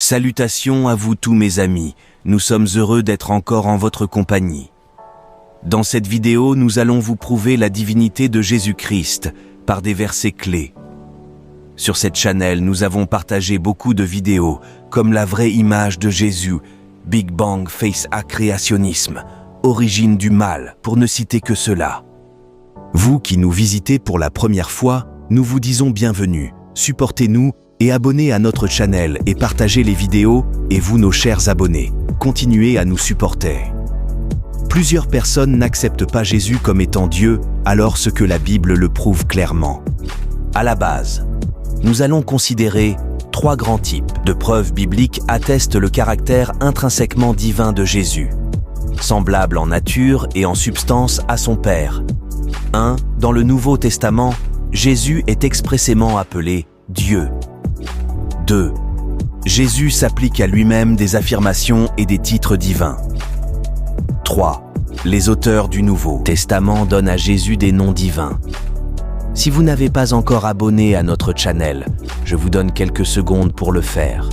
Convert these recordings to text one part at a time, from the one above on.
Salutations à vous tous mes amis, nous sommes heureux d'être encore en votre compagnie. Dans cette vidéo, nous allons vous prouver la divinité de Jésus-Christ par des versets clés. Sur cette chaîne, nous avons partagé beaucoup de vidéos, comme la vraie image de Jésus, Big Bang face à créationnisme, origine du mal, pour ne citer que cela. Vous qui nous visitez pour la première fois, nous vous disons bienvenue, supportez-nous et abonnez à notre chaîne et partagez les vidéos, et vous nos chers abonnés, continuez à nous supporter. Plusieurs personnes n'acceptent pas Jésus comme étant Dieu, alors ce que la Bible le prouve clairement. À la base, nous allons considérer 3 grands types de preuves bibliques attestent le caractère intrinsèquement divin de Jésus, semblable en nature et en substance à son Père. 1. Dans le Nouveau Testament, Jésus est expressément appelé Dieu. 2. Jésus s'applique à lui-même des affirmations et des titres divins. 3. Les auteurs du Nouveau Testament donnent à Jésus des noms divins. Si vous n'avez pas encore abonné à notre channel, je vous donne quelques secondes pour le faire.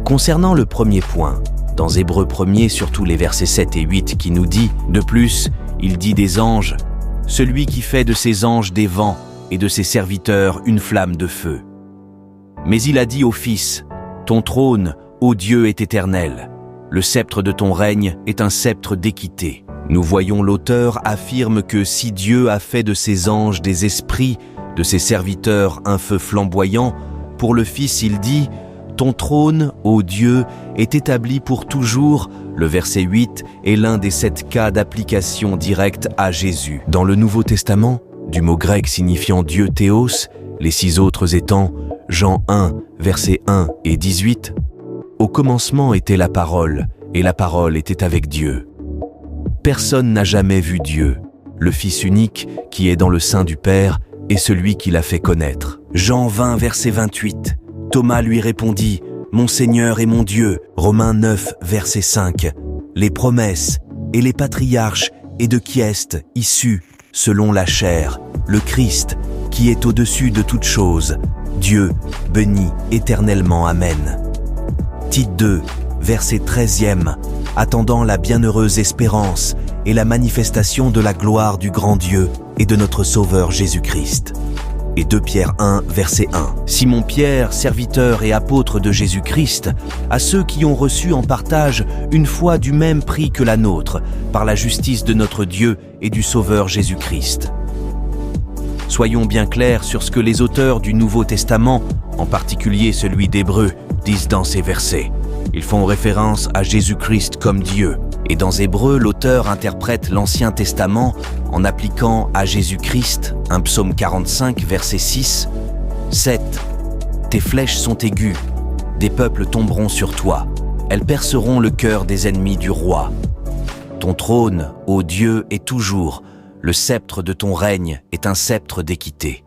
Concernant le premier point, dans Hébreux 1er, surtout les versets 7 et 8 qui nous dit « De plus, il dit des anges, celui qui fait de ses anges des vents et de ses serviteurs une flamme de feu. Mais il a dit au Fils, ton trône, ô Dieu, est éternel. Le sceptre de ton règne est un sceptre d'équité. » Nous voyons l'auteur affirme que si Dieu a fait de ses anges des esprits, de ses serviteurs un feu flamboyant, pour le Fils il dit « Ton trône, ô Dieu, est établi pour toujours ». Le verset 8 est l'un des 7 cas d'application directe à Jésus. Dans le Nouveau Testament, du mot grec signifiant Dieu théos, les 6 autres étant Jean 1, versets 1 et 18, « Au commencement était la parole, et la parole était avec Dieu. Personne n'a jamais vu Dieu, le Fils unique qui est dans le sein du Père est celui qui l'a fait connaître. » Jean 20, verset 28, Thomas lui répondit, « Mon Seigneur et mon Dieu. » Romains 9, verset 5, les promesses et les patriarches et de qui est issu, selon la chair, le Christ, qui est au-dessus de toutes choses, Dieu, béni éternellement. Amen. Tite 2, verset 13e, attendant la bienheureuse espérance et la manifestation de la gloire du grand Dieu et de notre Sauveur Jésus-Christ. Et 2 Pierre 1, verset 1. Simon Pierre, serviteur et apôtre de Jésus-Christ, à ceux qui ont reçu en partage une foi du même prix que la nôtre, par la justice de notre Dieu et du Sauveur Jésus-Christ. Soyons bien clairs sur ce que les auteurs du Nouveau Testament, en particulier celui d'Hébreux, disent dans ces versets. Ils font référence à Jésus-Christ comme Dieu. Et dans Hébreux, l'auteur interprète l'Ancien Testament en appliquant à Jésus-Christ un psaume 45, verset 6, « 7. Tes flèches sont aiguës, des peuples tomberont sur toi, elles perceront le cœur des ennemis du roi. Ton trône, ô Dieu, est toujours, le sceptre de ton règne est un sceptre d'équité. »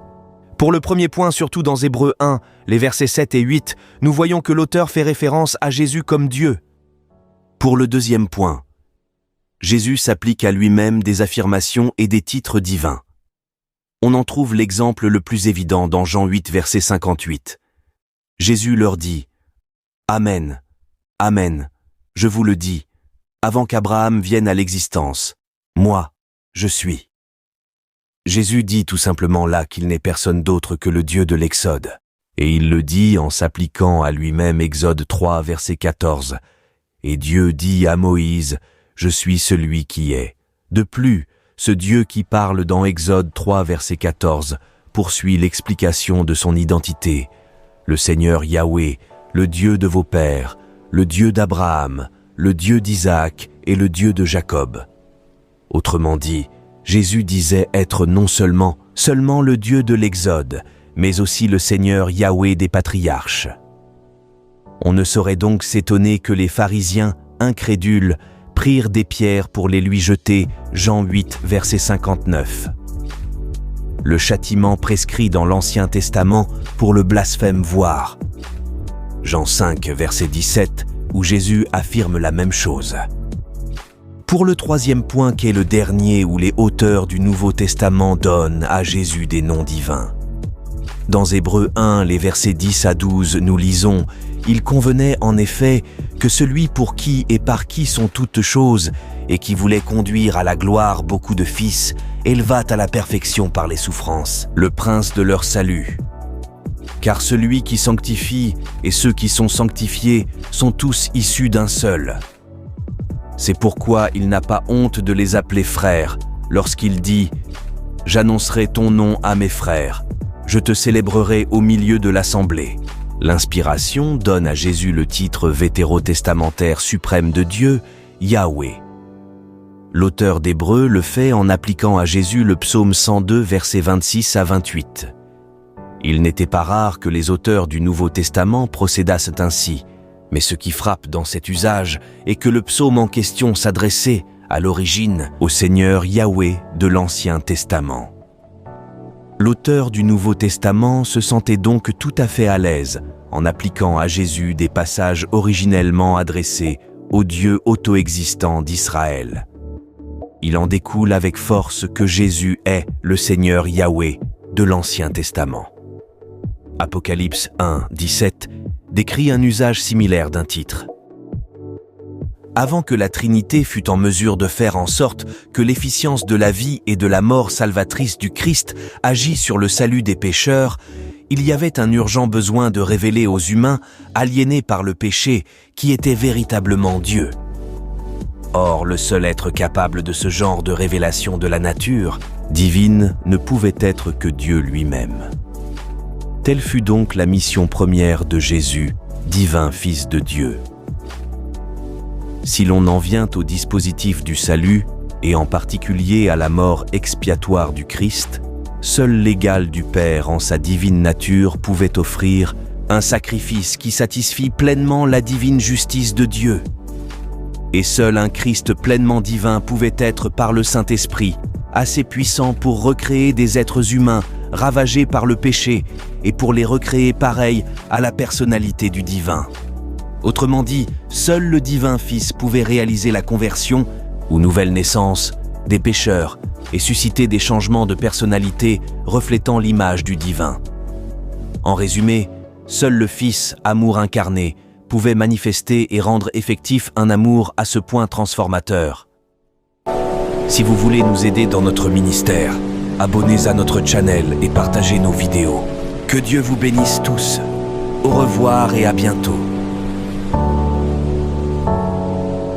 Pour le premier point, surtout dans Hébreux 1, les versets 7 et 8, nous voyons que l'auteur fait référence à Jésus comme Dieu. Pour le deuxième point, Jésus s'applique à lui-même des affirmations et des titres divins. On en trouve l'exemple le plus évident dans Jean 8, verset 58. Jésus leur dit « Amen, Amen, je vous le dis, avant qu'Abraham vienne à l'existence, moi, je suis. » Jésus dit tout simplement là qu'il n'est personne d'autre que le Dieu de l'Exode. Et il le dit en s'appliquant à lui-même Exode 3, verset 14. Et Dieu dit à Moïse, « Je suis celui qui est. » De plus, ce Dieu qui parle dans Exode 3, verset 14, poursuit l'explication de son identité. Le Seigneur Yahweh, le Dieu de vos pères, le Dieu d'Abraham, le Dieu d'Isaac et le Dieu de Jacob. Autrement dit, Jésus disait être non seulement le Dieu de l'Exode, mais aussi le Seigneur Yahweh des patriarches. On ne saurait donc s'étonner que les pharisiens, incrédules, prirent des pierres pour les lui jeter, Jean 8, verset 59. Le châtiment prescrit dans l'Ancien Testament pour le blasphème voire. Jean 5, verset 17, où Jésus affirme la même chose. Pour le troisième point qu'est le dernier où les auteurs du Nouveau Testament donnent à Jésus des noms divins. Dans Hébreux 1, les versets 10 à 12, nous lisons « Il convenait en effet que celui pour qui et par qui sont toutes choses, et qui voulait conduire à la gloire beaucoup de fils, élevât à la perfection par les souffrances, le prince de leur salut. Car celui qui sanctifie et ceux qui sont sanctifiés sont tous issus d'un seul. C'est pourquoi il n'a pas honte de les appeler frères, lorsqu'il dit « J'annoncerai ton nom à mes frères, je te célébrerai au milieu de l'assemblée ». L'inspiration donne à Jésus le titre vétérotestamentaire suprême de Dieu, Yahweh. L'auteur d'Hébreux le fait en appliquant à Jésus le psaume 102, versets 26 à 28. Il n'était pas rare que les auteurs du Nouveau Testament procédassent ainsi, mais ce qui frappe dans cet usage est que le psaume en question s'adressait, à l'origine, au Seigneur Yahweh de l'Ancien Testament. L'auteur du Nouveau Testament se sentait donc tout à fait à l'aise en appliquant à Jésus des passages originellement adressés au Dieu auto-existant d'Israël. Il en découle avec force que Jésus est le Seigneur Yahweh de l'Ancien Testament. Apocalypse 1, 17 décrit un usage similaire d'un titre. Avant que la Trinité fût en mesure de faire en sorte que l'efficience de la vie et de la mort salvatrice du Christ agit sur le salut des pécheurs, il y avait un urgent besoin de révéler aux humains, aliénés par le péché, qui était véritablement Dieu. Or, le seul être capable de ce genre de révélation de la nature divine ne pouvait être que Dieu lui-même. Telle fut donc la mission première de Jésus, divin Fils de Dieu. Si l'on en vient au dispositif du salut, et en particulier à la mort expiatoire du Christ, seul l'égal du Père en sa divine nature pouvait offrir un sacrifice qui satisfit pleinement la divine justice de Dieu. Et seul un Christ pleinement divin pouvait être par le Saint-Esprit, assez puissant pour recréer des êtres humains ravagés par le péché et pour les recréer pareils à la personnalité du divin. Autrement dit, seul le divin Fils pouvait réaliser la conversion, ou nouvelle naissance, des pécheurs et susciter des changements de personnalité reflétant l'image du divin. En résumé, seul le Fils, amour incarné, pouvait manifester et rendre effectif un amour à ce point transformateur. Si vous voulez nous aider dans notre ministère, abonnez à notre channel et partagez nos vidéos. Que Dieu vous bénisse tous. Au revoir et à bientôt.